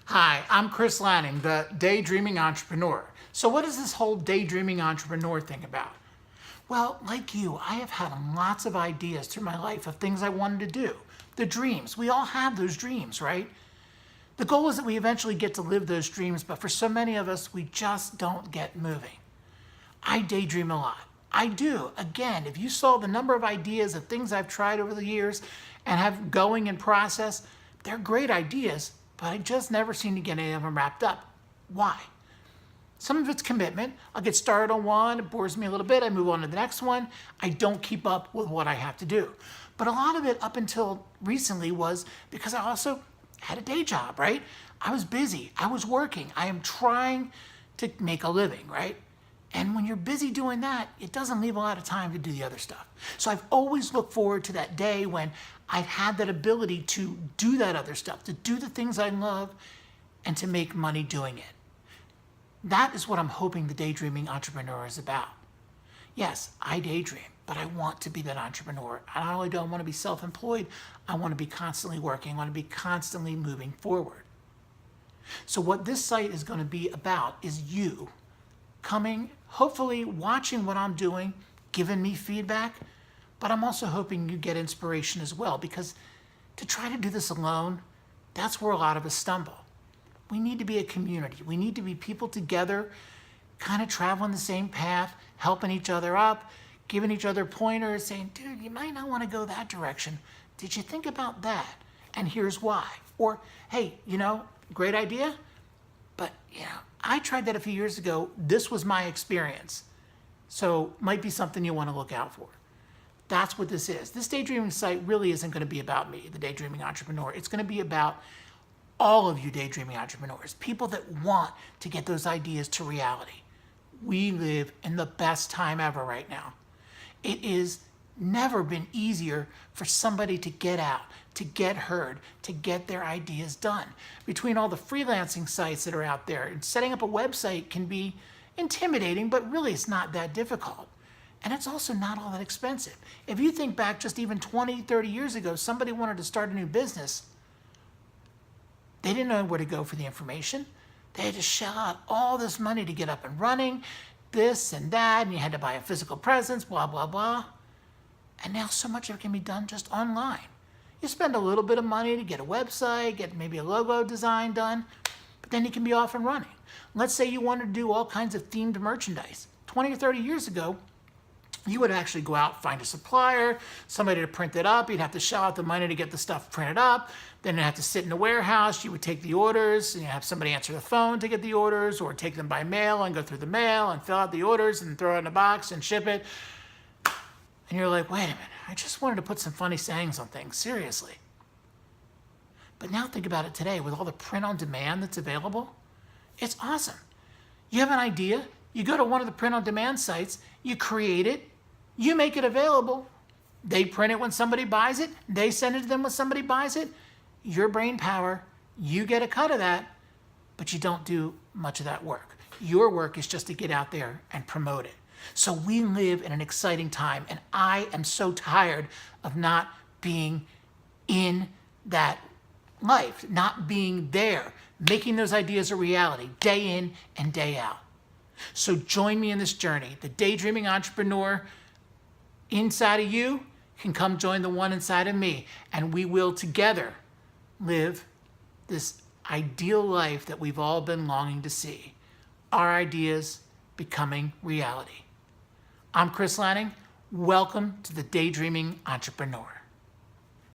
Hi, I'm Chris Lanning, the Daydreaming Entrepreneur. So what is this whole Daydreaming Entrepreneur thing about? Well, like you, I have had lots of ideas through my life of things I wanted to do. The dreams. We all have those dreams, right? The goal is that we eventually get to live those dreams, but for so many of us, we just don't get moving. I daydream a lot. I do. Again, if you saw the number of ideas of things I've tried over the years and have going in process, they're great ideas, but I just never seem to get any of them wrapped up. Why? Some of it's commitment. I'll get started on one, it bores me a little bit, I move on to the next one. I don't keep up with what I have to do. But a lot of it up until recently was because I also had a day job, right? I was busy, I was working, I am trying to make a living, right? And when you're busy doing that, it doesn't leave a lot of time to do the other stuff. So I've always looked forward to that day when I've had that ability to do that other stuff, to do the things I love and to make money doing it. That is what I'm hoping the Daydreaming Entrepreneur is about. Yes, I daydream, but I want to be that entrepreneur. I not only don't want to be self-employed, I want to be constantly working, I want to be constantly moving forward. So what this site is going to be about is you coming, hopefully watching what I'm doing, giving me feedback, but I'm also hoping you get inspiration as well, because to try to do this alone, that's where a lot of us stumble. We need to be a community. We need to be people together, kind of traveling the same path, helping each other up, giving each other pointers, saying, dude, you might not want to go that direction. Did you think about that? And here's why. Or, hey, great idea, but I tried that a few years ago. This was my experience. So might be something you want to look out for. That's what this is. This daydreaming site really isn't going to be about me, the Daydreaming Entrepreneur. It's going to be about all of you daydreaming entrepreneurs, people that want to get those ideas to reality. We live in the best time ever right now. It is never been easier for somebody to get out, to get heard, to get their ideas done. Between all the freelancing sites that are out there, and setting up a website can be intimidating, but really it's not that difficult. And it's also not all that expensive. If you think back just even 20, 30 years ago, somebody wanted to start a new business, they didn't know where to go for the information. They had to shell out all this money to get up and running, this and that, and you had to buy a physical presence, blah, blah, blah. And now so much of it can be done just online. You spend a little bit of money to get a website, get maybe a logo design done, but then you can be off and running. Let's say you wanted to do all kinds of themed merchandise. 20 or 30 years ago, you would actually go out, find a supplier, somebody to print it up. You'd have to shell out the money to get the stuff printed up. Then you'd have to sit in a warehouse. You would take the orders and you have somebody answer the phone to get the orders, or take them by mail and go through the mail and fill out the orders and throw it in a box and ship it. And you're like, wait a minute, I just wanted to put some funny sayings on things, seriously. But now think about it today with all the print on demand that's available. It's awesome. You have an idea, you go to one of the print on demand sites, you create it, you make it available, they print it when somebody buys it, they send it to them when somebody buys it, your brain power, you get a cut of that, but you don't do much of that work. Your work is just to get out there and promote it. So we live in an exciting time, and I am so tired of not being in that life, not being there, making those ideas a reality day in and day out. So join me in this journey. The Daydreaming Entrepreneur inside of you can come join the one inside of me, and we will together live this ideal life that we've all been longing to see. Our ideas becoming reality. I'm Chris Lanning. Welcome to the Daydreaming Entrepreneur.